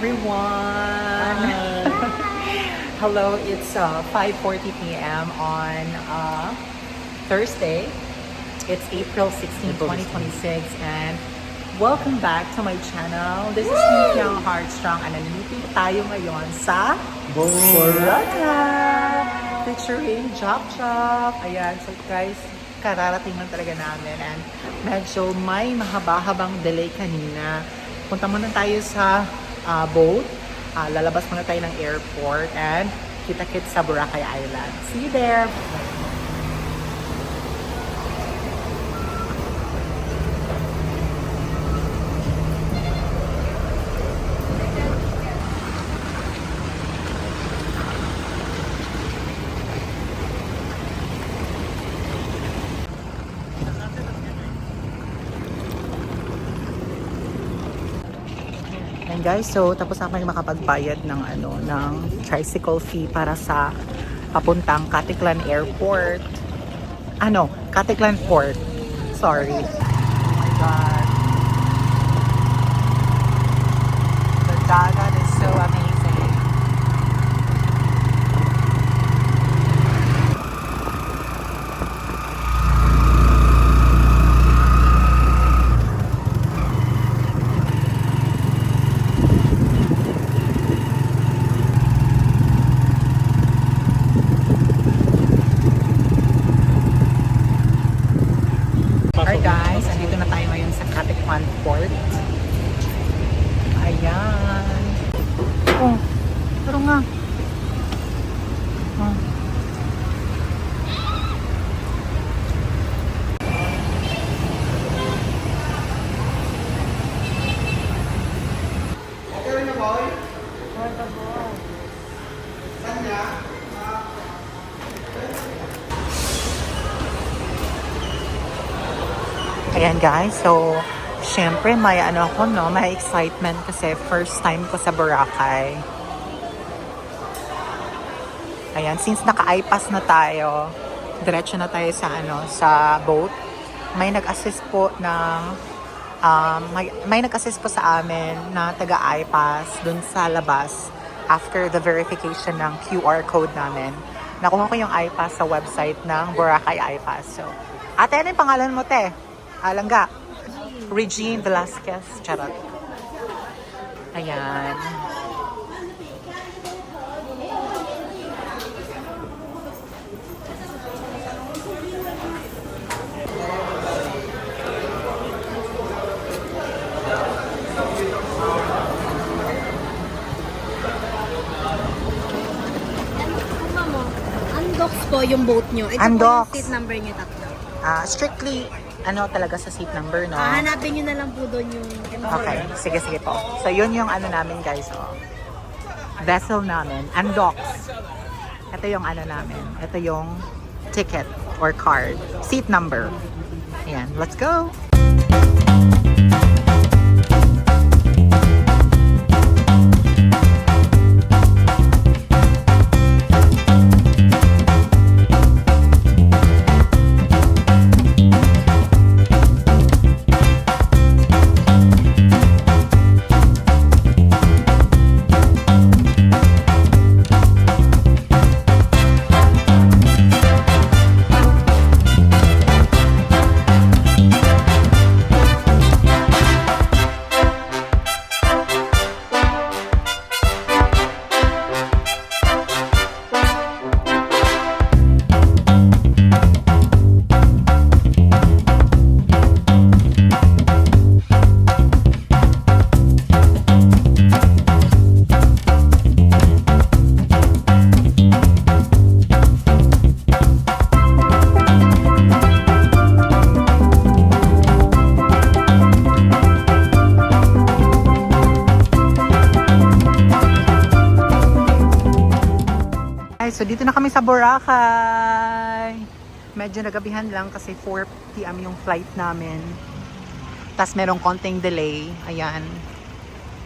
everyone! Hello, it's 5:40 p.m. on Thursday. It's April 16, 2026 and welcome back to my channel. This is me, Young Heartstrong, and nandito tayo ngayon sa Boracay featuring Chop Chop. Ayan, so guys, kararating lang talaga namin and medyo may mahaba-habang delay kanina. Punta muna tayo sa boat. Lalabas muna tayo ng airport and kita-kits sa Boracay Island. See you there! And guys, so tapos na kami makapagbayad ng ng tricycle fee para sa papuntang Caticlan Airport. Caticlan Port. Sorry. Oh my God. The dagat is so amazing. Alright guys, andito na tayo ngayon sa Caticlan Port. Ayan. Oh, pero nga. Oh. Ayan guys, so syempre may may excitement kasi first time ko sa Boracay. Ayan, since naka-iPass na tayo, diretso na tayo sa sa boat. May nag-assist po ng may nag-assist po sa amin na taga-iPass dun sa labas after the verification ng QR code namin. Nakuha ko yung iPass sa website ng Boracay iPass. So, ate, ano yung pangalan mo, te? Alangga. Regine Velasquez. Charot. Ayan. Undocs po yung boat nyo. Ito Undocs. po yung seat number nyo tatlo. Strictly, talaga sa seat number, no? Hanapin nyo na lang po doon yung... Okay, sige po. So, yun yung namin, guys, oh. Vessel namin, Undocs. Ito yung namin. Ito yung ticket or card. Seat number. Ayan, let's go! So dito na kami sa Boracay. Medyo nagabihan lang kasi 4 PM yung flight namin. Tapos merong konting delay. Ayan.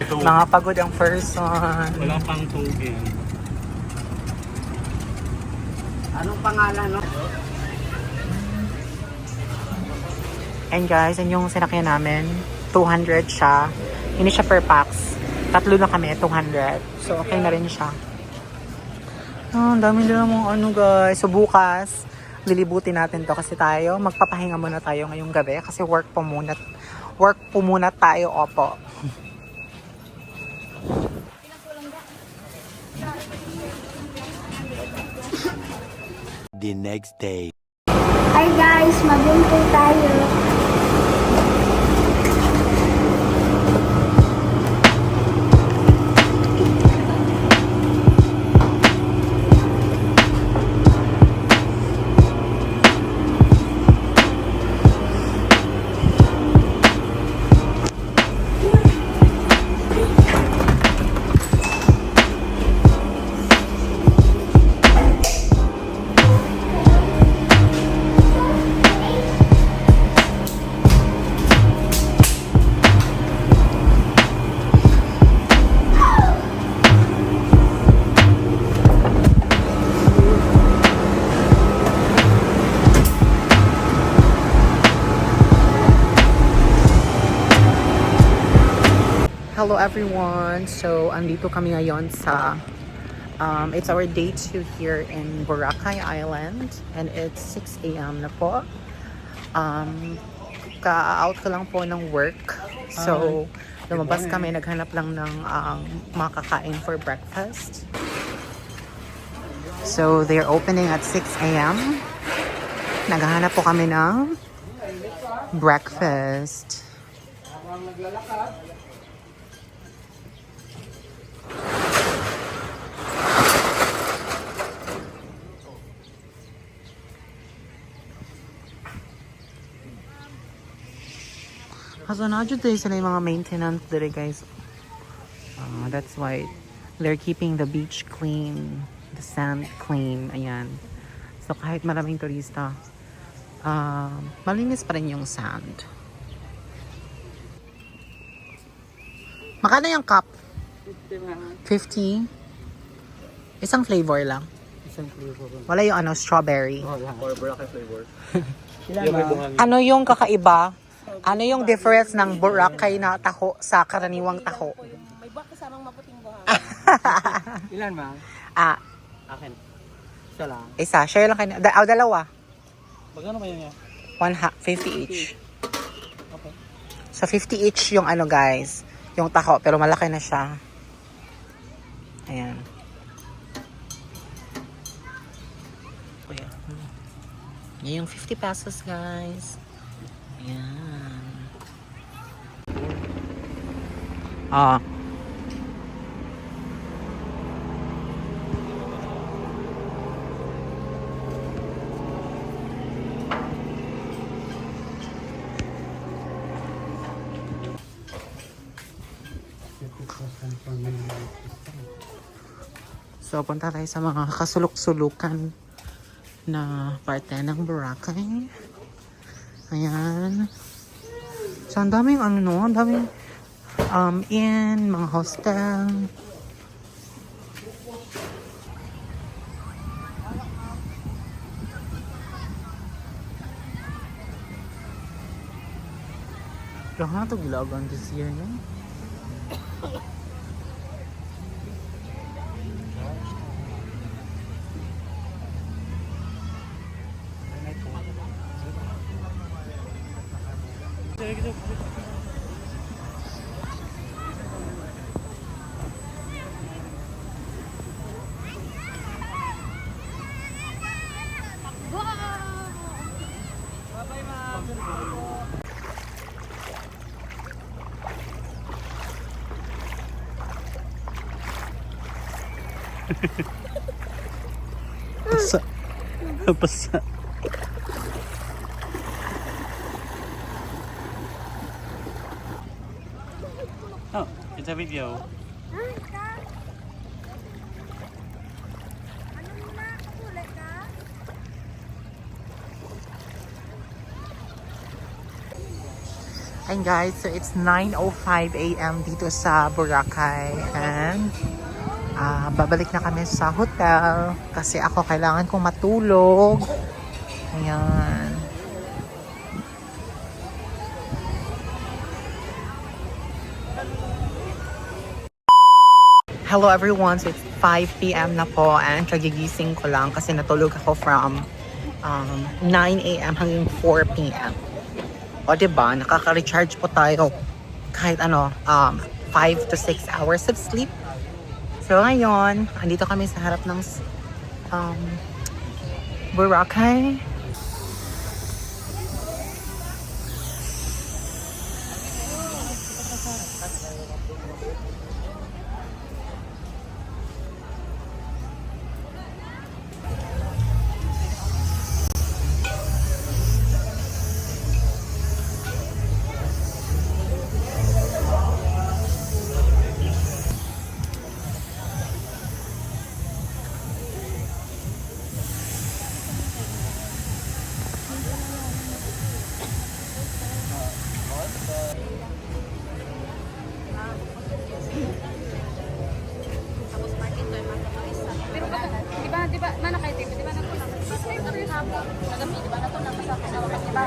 Mga pagod ang person. Wala pang tubig. Anong pangalan, no? And guys, yun yung sinakyan namin. 200 siya. Hindi siya per pax. Tatlo na kami, 200. So, okay na rin siya. Ang dami na namang ano guys. So, bukas, lilibutin natin to kasi tayo, magpapahinga muna tayo ngayong gabi kasi work po muna tayo, opo. The next day. Hi guys, mag-intro tayo. Hello everyone! So, andito kami ngayon sa it's our day 2 here in Boracay Island and it's 6 a.m. na po. Ka-out ko lang po ng work. So, lumabas kami, naghanap lang ng makakain for breakfast. So, they're opening at 6 a.m. Naghahanap po kami ng breakfast. Kaso na dyan tayo sila yung mga maintenance dito guys. That's why they're keeping the beach clean, the sand clean. Ayan. So kahit maraming turista, malinis pa rin yung sand. Magkano yung cup? 50? Isang flavor lang. Isang flavor. Wala yung ano, strawberry. Or Boracay flavor. Ano yung kakaiba? Ano yung difference ng Boracay na taho sa karaniwang taho? May baka kasamang maputing buhang. Ilan ma? Akin. Isa lang. Isa. Share lang kayo. Dalawa. Magkano ba yun niya? 50 each. Okay. So 50 each yung ano guys. Yung taho. Pero malaki na siya. Ayan. Kuya. Yan yung 50 pesos guys. Ayan. So, punta tayo sa mga kasulok-sulukan na parte ng Boracay. Ayan. So, ang daming ano no, ang daming inn, mga hostel. Lahat ito gilagan this year, no? Pasa. Pasa. Oh, it's a video. And guys, so it's 9:05 a.m. dito sa Boracay and babalik na kami sa hotel kasi ako kailangan kong matulog. Ayan. Hello everyone, so it's 5 p.m. na po and kagigising ko lang kasi natulog ako from 9 a.m. hanggang 4 p.m. O diba, nakaka-recharge po tayo kahit 5 to 6 hours of sleep. So ngayon, andito kami sa harap ng Boracay. Di ba, mana kayo, di ba, tapos may ito rin hapon, nagami, di ba, nato na masakit sa oras, di ba?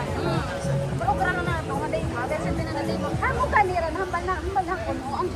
Pero karang na ito, maday mo, dahil sa pinanaday mo, hamo kanira, hambal na hapon mo, ang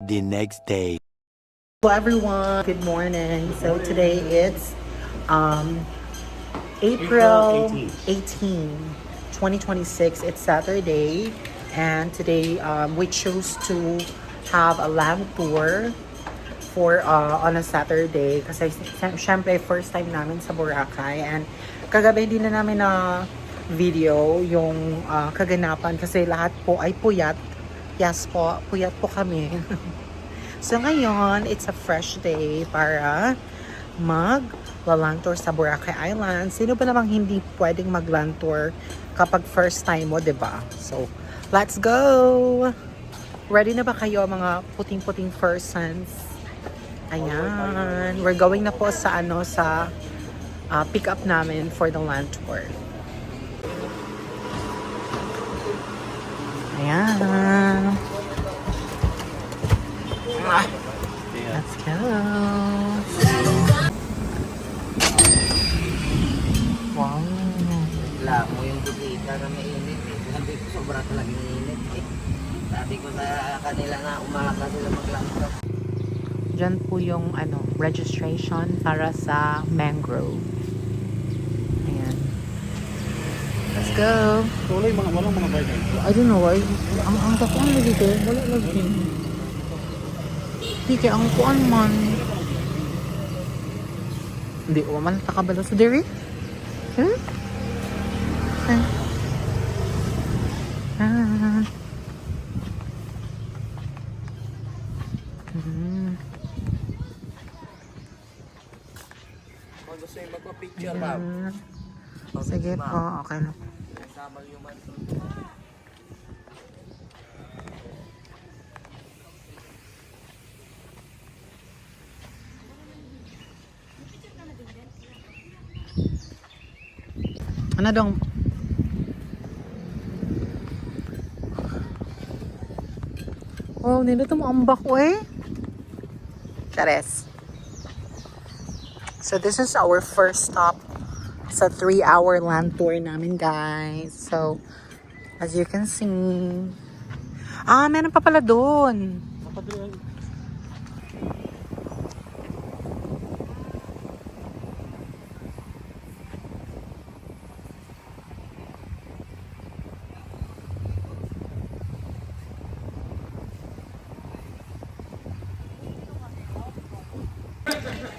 the next day. Hello everyone, good morning. So today it's April 18, 2026. It's Saturday and today we chose to have a land tour for on a Saturday kasi syempre first time namin sa Boracay and kagabi din na namin na video yung kaganapan kasi lahat po ay puyat. Yes po, puyat po kami. So ngayon, it's a fresh day para mag-land tour sa Boracay Island. Sino ba namang hindi pwedeng mag-land tour kapag first time mo, 'di ba? So, let's go! Ready na ba kayo mga puting-puting persons? Ayan. We're going na po sa pick up namin for the land tour. Ayan. Let's go. Wow. Wala mo yung bisita na mainit eh. Sabi ko sobra talagang init eh. Sabi ko sa kanila na umaga sila maglangkap. Diyan po yung registration para sa mangrove. Ayan. Let's go. Tuloy walang mga bayad. I don't know why. Ang kakuan mo dito. Wala lagi. Hindi kaya ang kuan man. Hindi ko man takabalo sa diri. Hmm? Ah. Kung gusto yung magpa-picture, ma'am. Sige po, okay lang. Kasama yung man. Ano dong? Oh, nila tumambak ko eh. Chares. So this is our first stop sa 3-hour land tour namin, guys. So, as you can see. Meron pa pala doon.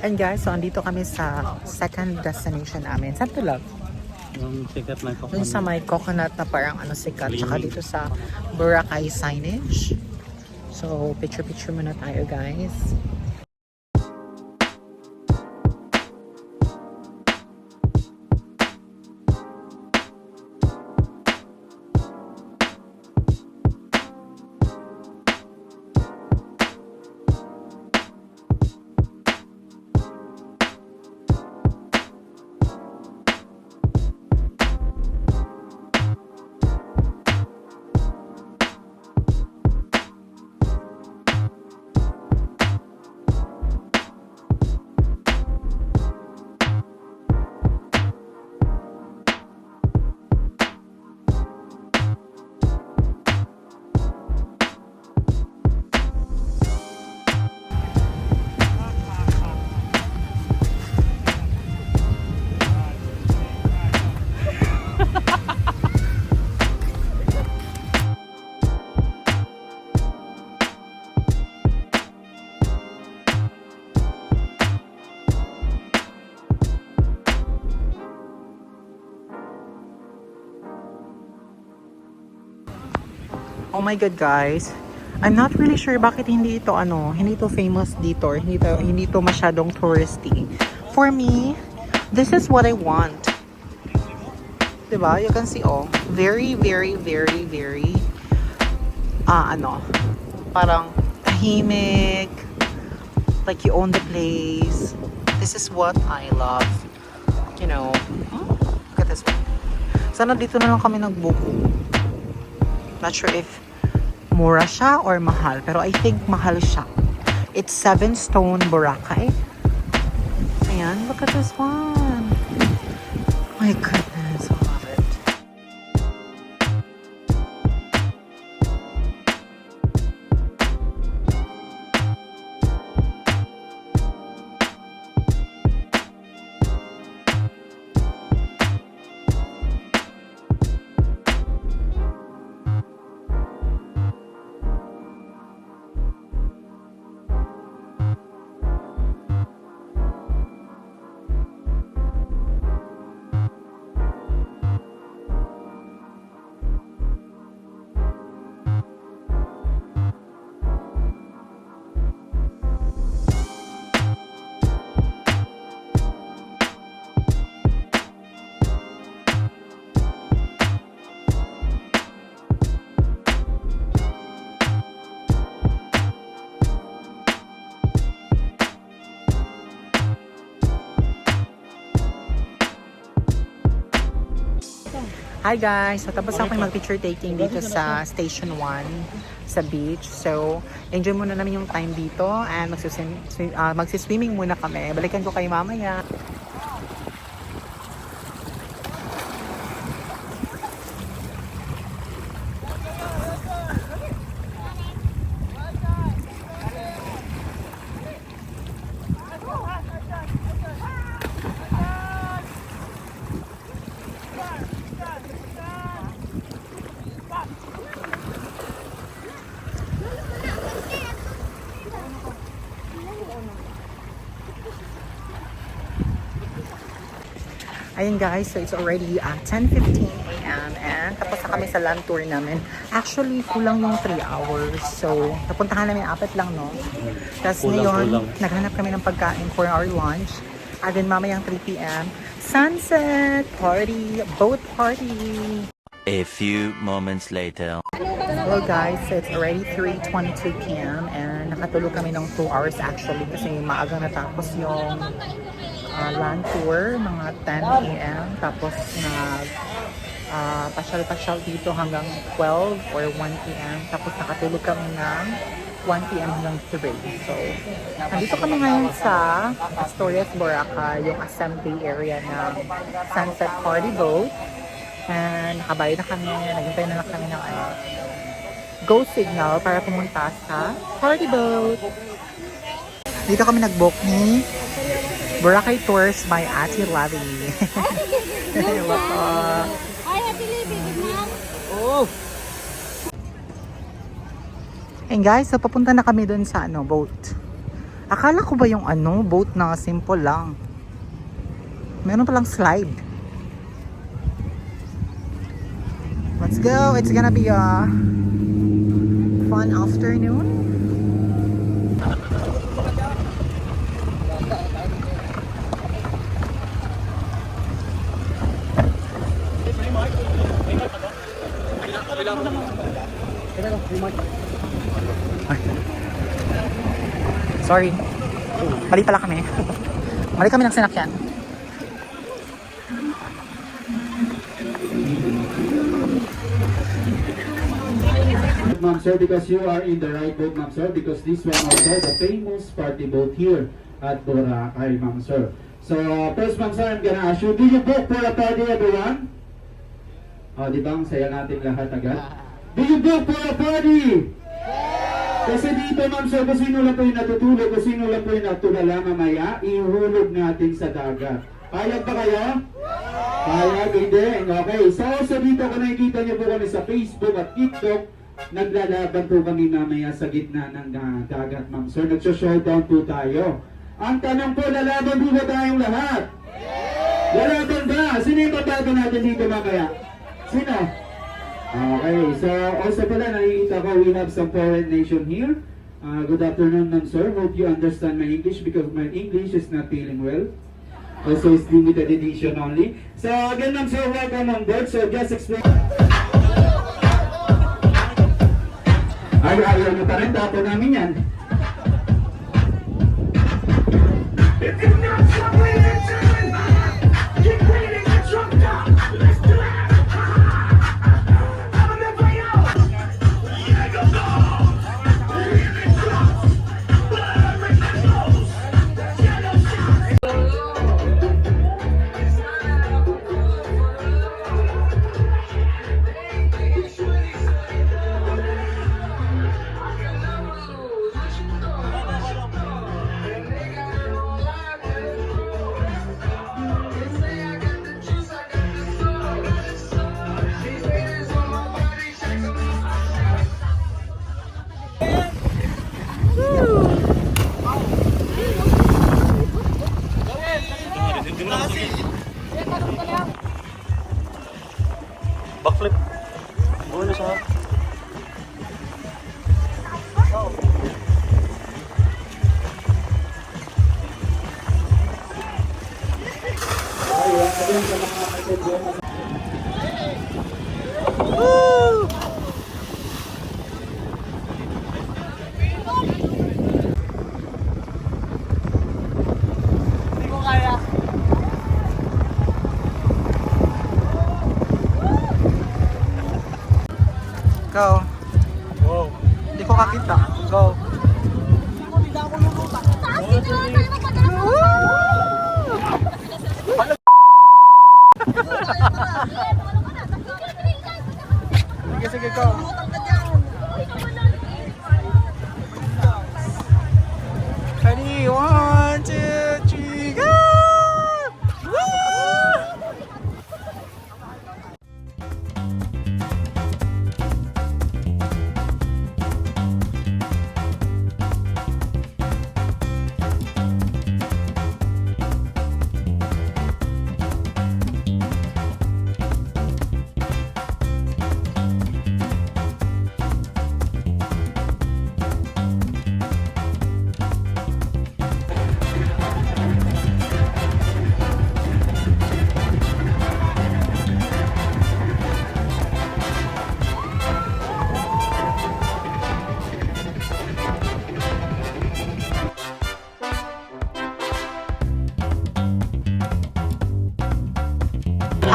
And guys, so andito kami sa second destination namin. Saan to, love? Yung sikat na Dun sa may coconut na parang sikat. Tsaka dito sa Boracay signage. So, picture-picture muna tayo, guys. Oh my god, guys. I'm not really sure bakit hindi ito hindi ito famous dito or hindi to masyadong touristy. For me, this is what I want. 'Di ba? You can see very very very very parang tahimik, like you own the place. This is what I love. You know, look at this one. Sana dito na lang kami nagbuko. Not sure if mura siya or mahal, pero I think mahal siya. It's 7 Stone Boracay. Ayan, look at this one. My goodness, I love it. Hi guys! So tapos ako mag-picture taking dito sa Station 1 sa beach. So enjoy muna namin yung time dito and magsiswimming muna kami. Balikan ko kayo mamaya. Ayun guys, so it's already 10:15 a.m. and tapos na kami sa land tour namin. Actually, kulang yung 3 hours. So, napuntahan namin 4 lang, no? Tapos ngayon, naghanap kami ng pagkain for our lunch. And then mamayang 3 p.m. Sunset party, boat party. A few moments later. Hello guys, so it's already 3:22 p.m. and nakatulog kami ng 2 hours actually kasi maagang natapos yung land tour, mga 10 a.m. Tapos pasyal-pasyal dito hanggang 12 or 1 p.m. Tapos nakatulog kami ng 1 p.m. hanggang 3. So, nandito kami ngayon sa Asturias, Boracay, yung assembly area ng Sunset Party Boat. And nakabayad na kami, naghintay na lang kami ng go signal para pumunta sa party boat. Dito kami nag-book ni Boracay Tours by Ate Lavi. Hello po. Hi, Ate Libby. Good morning. Oh! And guys, so papunta na kami dun sa boat. Akala ko ba yung boat na simple lang. Meron palang slide. Let's go. It's gonna be a fun afternoon. Sorry. Mali pala kami. Mali kami ng sinakyan. Ma'am sir, because you are in the right boat, ma'am sir, because this one also the famous party boat here at Boracay, ma'am sir. So first, ma'am sir, I'm gonna ask you, do you book for a party, everyone? Oh, di ba ang saya natin lahat agad? Do you book for a party? Kasi dito, ma'am sir, kung sino lang po yung natutulog, kung sino lang po yung natulala mamaya, ihulog natin sa dagat. Payag ba kayo? Payag, hindi. Okay. So dito, kung nakikita niyo po kami sa Facebook at TikTok, naglalaban po kami mamaya sa gitna ng dagat, ma'am sir. Nagsho-showdown po tayo. Ang tanong po, lalaban po ba tayong lahat? Lalaban ba? Sino yung babago natin dito mamaya? Sino? Okay, so also pala nakikita ko we have some foreign nation here. Good afternoon, ma'am sir. Hope you understand my English because my English is not feeling well. Also, it's limited edition only. So again, ma'am sir, welcome on board. So just explain. Ay, ayaw nyo pa rin. Tapo namin yan. If you're not jumping into it, get ready to get drunk down. Let's do it. I'm never young. Yeah, go, go. Really drunk. Blurry nose. Yellow shots. Go. Wow. Hindi ko kakita. Go. Sige, sige, go. Ready, 1, 2, 3, go! Woo!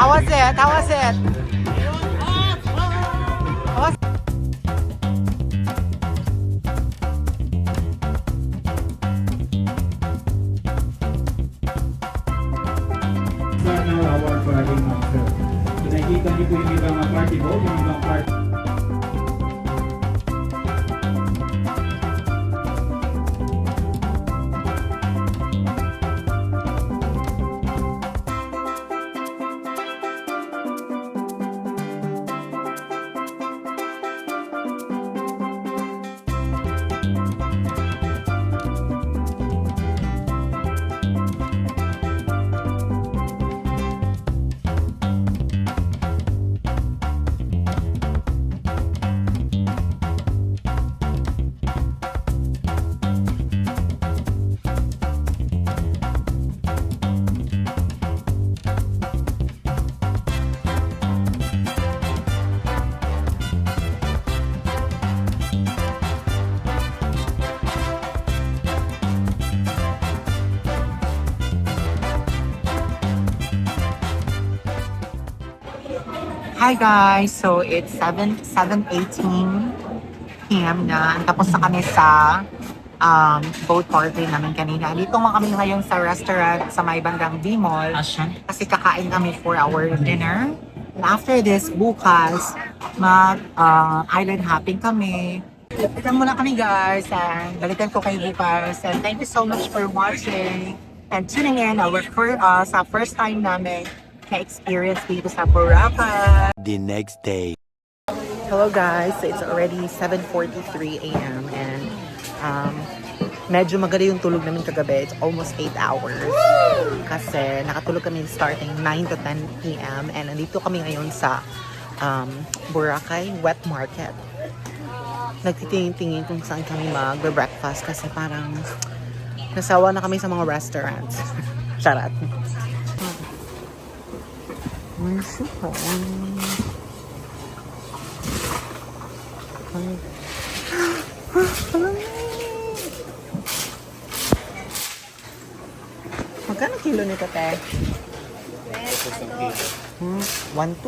How was it? How was it? How was Sana our party master. Nakikita niyo po yung ibang party boat, yung ibang party. Hi guys! So it's 7:18 p.m. na. Tapos na kami sa boat party namin kanina. Dito nga kami ngayon sa restaurant sa may bandang D-Mall. Kasi kakain kami for our dinner. And after this, bukas, mag-island hopping kami. Tignan muna kami guys. And balikan ko kayo bukas. And thank you so much for watching. And tuning in sa first time namin na-experience dito sa Boracay. The next day. Hello guys, so it's already 7:43 a.m. and medyo maganda yung tulog namin kagabi. It's almost 8 hours. Kasi nakatulog kami starting 9 to 10 p.m. and nandito kami ngayon sa Boracay Wet Market. Nagtitingin kung saan kami mag-breakfast kasi parang nasawa na kami sa mga restaurants. Charot. Magkano kilo nito, te? 1, 2?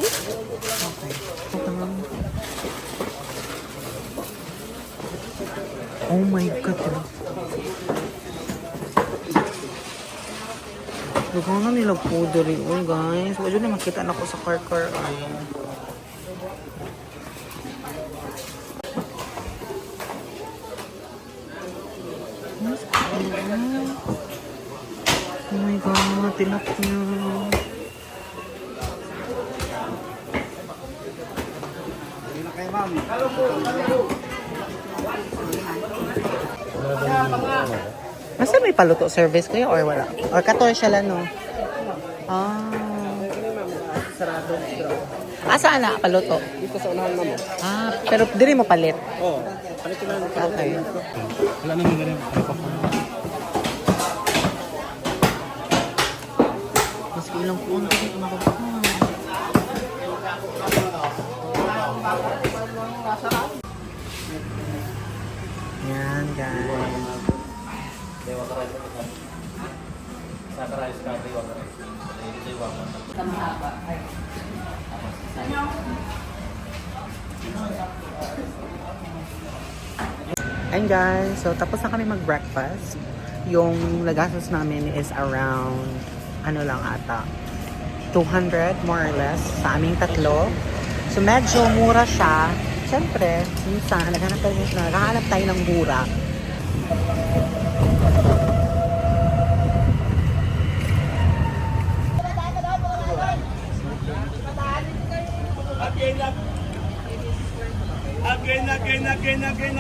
Okay. Oh my God. Lugang na nila po dali. Oh guys, wala na makita na ko sa car. Oh my God, tinap niya. Masa may paluto service kayo or wala? Or 14 lang, no? Sarado. Saan na paluto? Dito sa unahan mo. Pero dili mo palit? Oo. Palitin lang. Okay. Wala naman ganun. Maski ilang puon kasi kumakabahan. Yan, guys. And guys, so tapos na kami mag-breakfast. Yung nagastos namin is around, ano lang ata, 200 more or less sa aming tatlo. So medyo mura siya. Siyempre, minsan naghahanap tayo ng mura.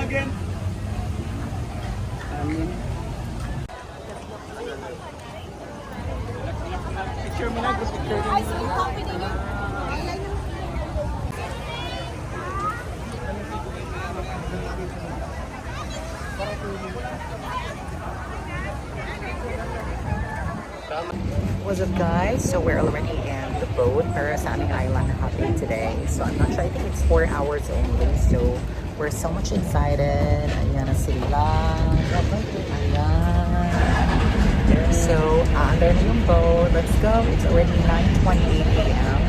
Again. What's up guys? So we're already in the boat para sa aming island hopping today. So I'm not sure, I think it's 4 hours only. So we're so much excited. Ayan na sila. Ayan. So, under na yung boat. Let's go. It's already 9:28 a.m.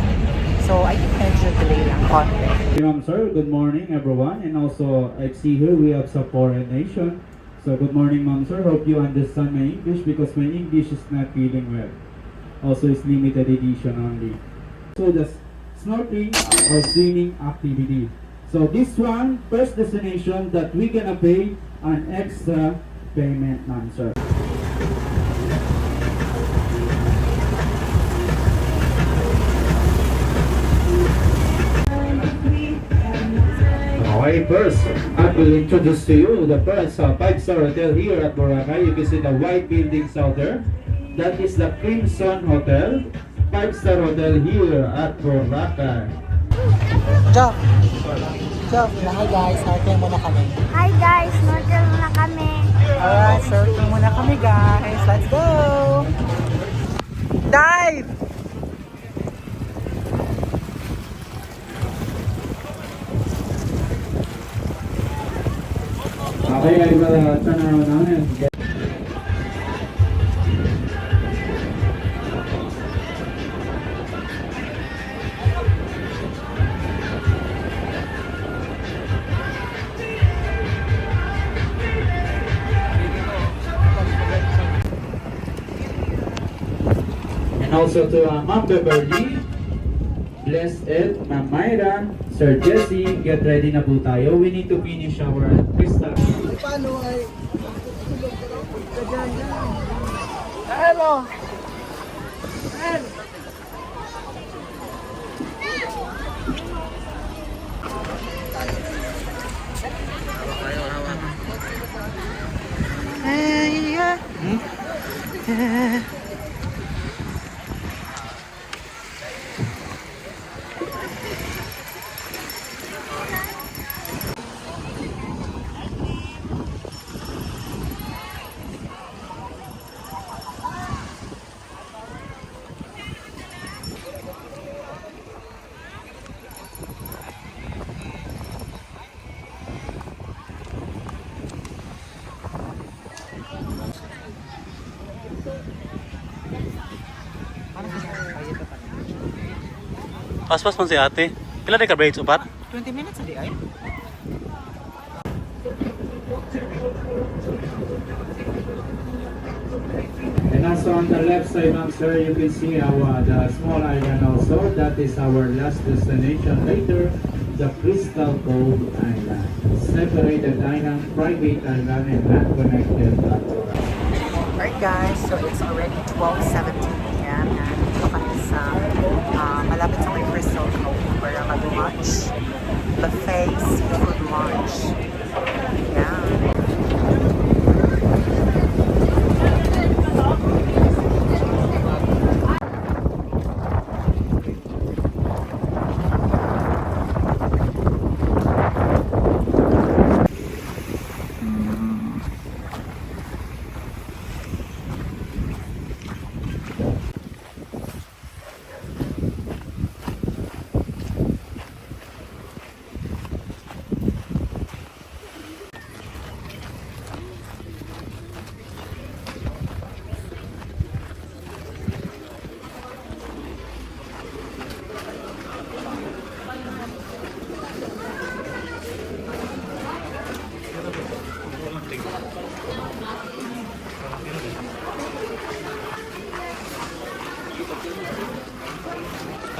So I think medyo delay lang konti. Ma'am sir, good morning everyone. And also I see here we have some foreign nation. So good morning ma'am sir. Hope you understand my English because my English is not feeling well. Also it's limited edition only. So the snorkeling or swimming activity. So this one, first destination that we gonna pay an extra payment ma'am sir. Okay, first, I will introduce to you the first 5-star hotel here at Boracay. You can see the white buildings out there. That is the Crimson Hotel, 5-star hotel here at Boracay. Job! Hi guys, snorkel muna kami. Hi guys, snorkel na kami. Alright, snorkel muna kami guys. Let's go! Dive! Okay, ay tanaw namin. And also to Ma'am Beverly, Blessed Ed, Ma'am Myra, Sir Jesse, get ready na po tayo. We need to finish our crystal. Hello! Hey, yeah. Paspas man si ate. Pila na ka braids upat? 20 minutes na di ay? And also on the left side, ma'am sir, you can see our the small island also. That is our last destination later, the Crystal Cove Island. Separated island, private island, and not connected at all. Alright guys, so it's already 12:17 p.m. and dito kami sa malapit sa may Crystal Cove para mag-lunch. Buffet seafood lunch. Yeah.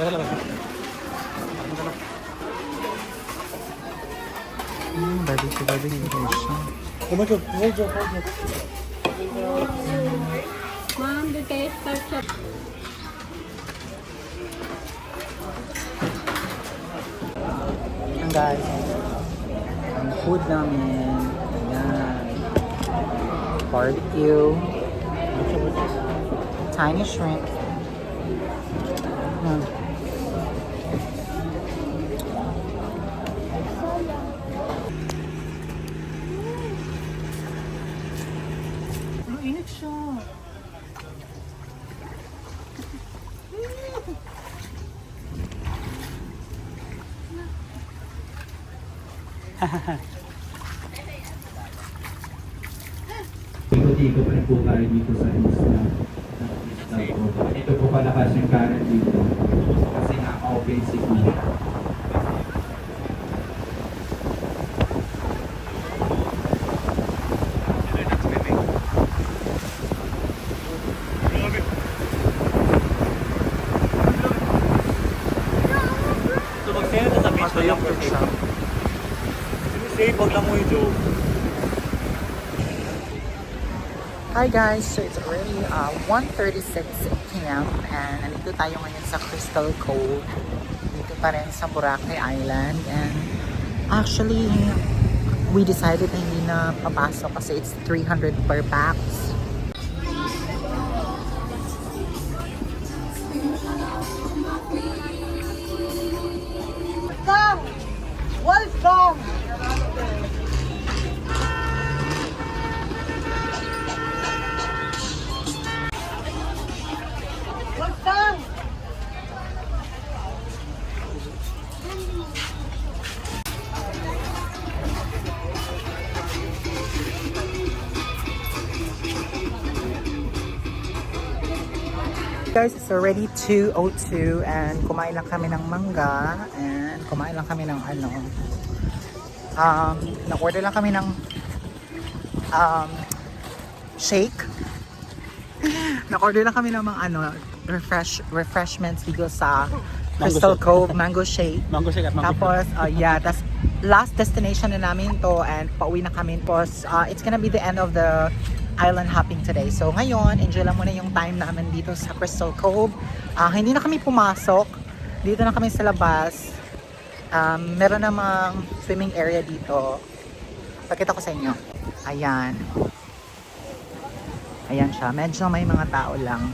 Barbecue siya. Ma'am, doon kayo start siya. Ayan guys, ang food namin, ayan, barbecue, tiny shrimp, ayan. Ang init siya. Ikot-ikot rin po tayo dito sa isla. Ito po palakas yung current dito. Kasi nga-open siguro. So mag-send na sa beach na lang for safe. Safe, wag lang mo yung joke. Hi guys, so it's already 1:36 p.m. and nandito tayo ngayon sa Crystal Cove. Dito pa rin sa Boracay Island, and actually we decided na hindi na papasok kasi it's 300 per pax. Welcome! Guys, it's already 2:02 and kumain lang kami ng mangga and kumain lang kami ng ano, na-order lang kami ng shake. Na-order lang kami ng mga ano, refreshments dito sa Crystal Cove, mango shake. Mango shake at mango. Tapos, yeah, that's last destination na namin to and pauwi na kami. Tapos, it's gonna be the end of the island hopping today. So, ngayon, enjoy lang muna yung time namin dito sa Crystal Cove. Hindi na kami pumasok. Dito na kami sa labas. Meron namang swimming area dito. Pakita ko sa inyo. Ayan. Ayan siya. Medyo may mga tao lang.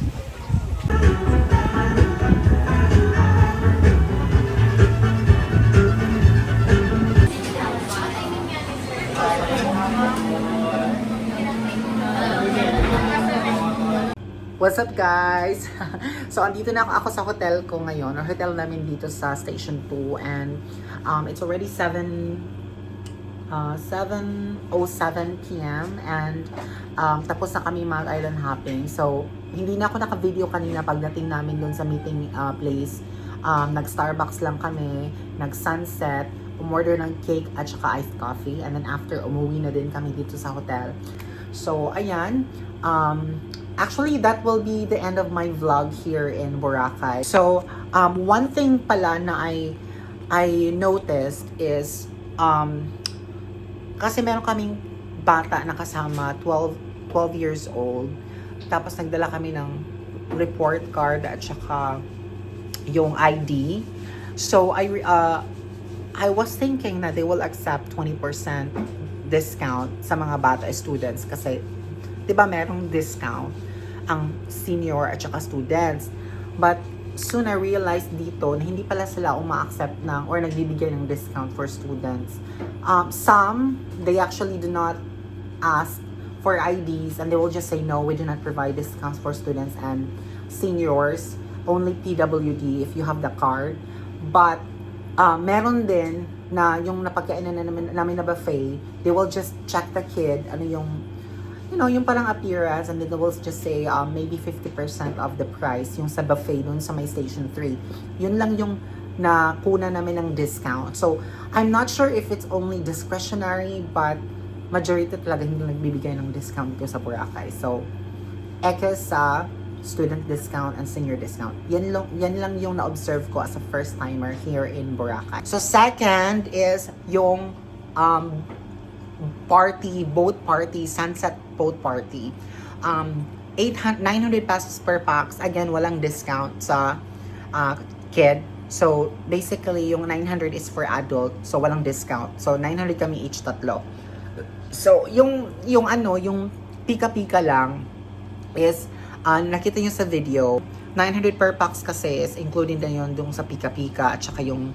What's up guys? So andito na ako sa hotel ko ngayon, or hotel namin dito sa Station 2, and it's already 7:07 p.m. and tapos na kami mag-island hopping. So hindi na ako naka-video kanina pagdating namin doon sa meeting place. Nag-Starbucks lang kami, nag-sunset, umorder ng cake at saka iced coffee, and then after umuwi na din kami dito sa hotel. So ayan, actually, that will be the end of my vlog here in Boracay. So, one thing pala na I noticed is, kasi meron kaming bata na kasama, 12 years old. Tapos nagdala kami ng report card at saka yung ID. So, I was thinking na they will accept 20% discount sa mga bata students kasi 'di ba merong discount ang senior at saka students. But soon I realized dito na hindi pala sila uma-accept ng or nagbibigay ng discount for students. Some, they actually do not ask for IDs and they will just say no, we do not provide discounts for students and seniors, only PWD if you have the card. But meron din na yung napagkainan na namin na buffet, they will just check the kid, ano yung, you know, yung parang appearance, and then they will just say maybe 50% of the price yung sa buffet dun sa may Station 3. Yun lang yung nakuna namin ng discount. So, I'm not sure if it's only discretionary, but majority talaga hindi nagbibigay ng discount ko sa Boracay. So, eke sa student discount and senior discount. Yan lang yung na-observe ko as a first timer here in Boracay. So second is yung boat party, sunset boat party. 900 pesos per pax. Again, walang discount sa kid. So basically yung 900 is for adult, so walang discount. So 900 kami each, tatlo. So yung pika-pika lang is nakita nyo sa video, 900 per pax kasi is including na yun dun sa pika-pika at saka yung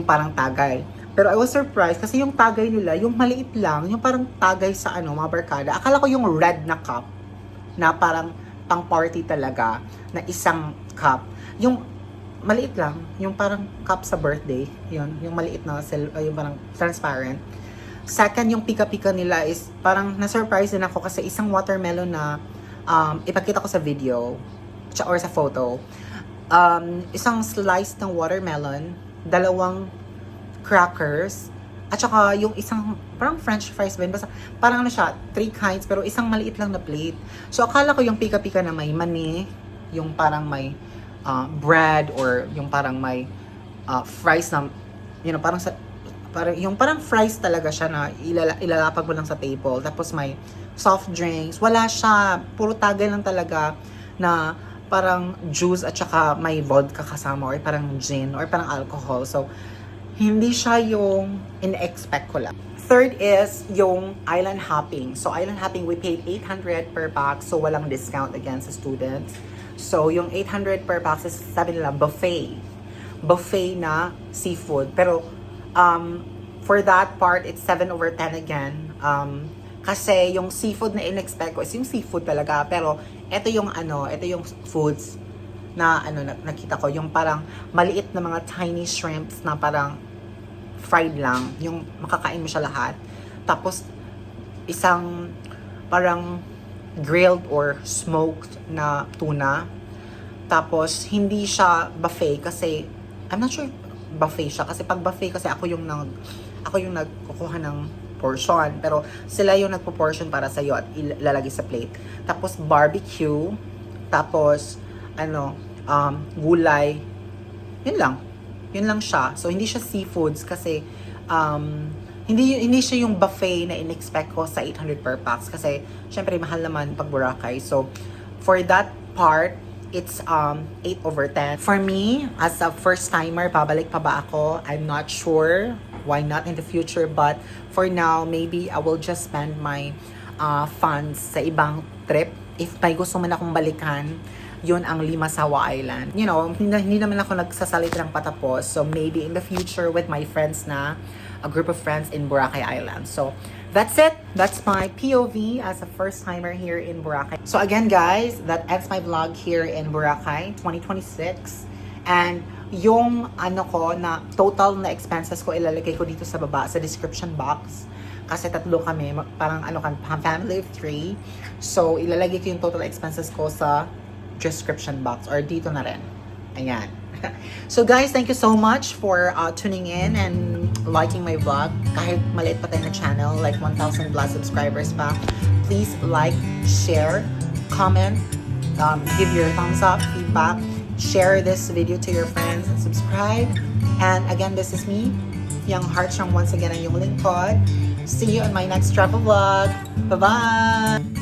parang tagay. Pero I was surprised kasi yung tagay nila, yung maliit lang, yung parang tagay sa mga barkada. Akala ko yung red na cup na parang pang party talaga na isang cup. Yung maliit lang, yung parang cup sa birthday, yung maliit na yung parang transparent. Second, yung pika-pika nila is parang na-surprise din ako kasi isang watermelon na ipakita ko sa video or sa photo. Isang slice ng watermelon, dalawang crackers, at saka yung isang parang french fries ba? Basta parang siya, 3 kinds, pero isang maliit lang na plate. So akala ko yung pika-pika na may mani, yung parang may bread, or yung parang may fries na, parang fries talaga siya na ilalapag mo lang sa table. Tapos may soft drinks. Wala siya. Puro tagay lang talaga na parang juice at saka may vodka kasama or parang gin or parang alcohol. So, hindi siya yung in-expect ko lang. Third is yung island hopping. So, island hopping, we paid 800 per pax. So, walang discount again sa students. So, yung 800 per pax is sabi nila buffet. Buffet na seafood. Pero, for that part, it's 7/10 again. Kasi yung seafood na in-expect ko is yung seafood talaga. Pero, ito yung foods na nakita ko. Yung parang maliit na mga tiny shrimps na parang fried lang. Yung makakain mo siya lahat. Tapos, isang parang grilled or smoked na tuna. Tapos, hindi siya buffet kasi, I'm not sure buffet siya. Kasi pag buffet kasi ako yung nagkukuha ng portion. Pero sila yung nagpo-portion para sa'yo at ilalagay sa plate. Tapos barbecue. Tapos, gulay. Yun lang siya. So, hindi siya seafoods kasi hindi siya yung buffet na in-expect ko sa 800 per pax. Kasi, syempre, mahal naman pag Boracay. So, for that part, it's 8/10. For me, as a first-timer, babalik pa ba ako? I'm not sure. Why not in the future? But for now, maybe I will just spend my funds sa ibang trip. If may gusto man akong balikan, yun ang Limasawa Island. Hindi naman ako nagsasalit ng patapos. So maybe in the future with my friends na, a group of friends in Boracay Island. So that's it. That's my POV as a first timer here in Boracay. So again guys, that ends my vlog here in Boracay 2026. And yung na total na expenses ko ilalagay ko dito sa baba sa description box. Kasi tatlo kami, parang family of 3. So ilalagay ko yung total expenses ko sa description box or dito na rin. Ayan. So guys, thank you so much for tuning in and liking my vlog. Kahit maliit pa tayo na channel, like 1,000 plus subscribers pa. Please like, share, comment, give your thumbs up, feedback, share this video to your friends, and subscribe. And again, this is me, Young Heartstrong, once again ang iyong lingkod. See you on my next travel vlog. Bye-bye!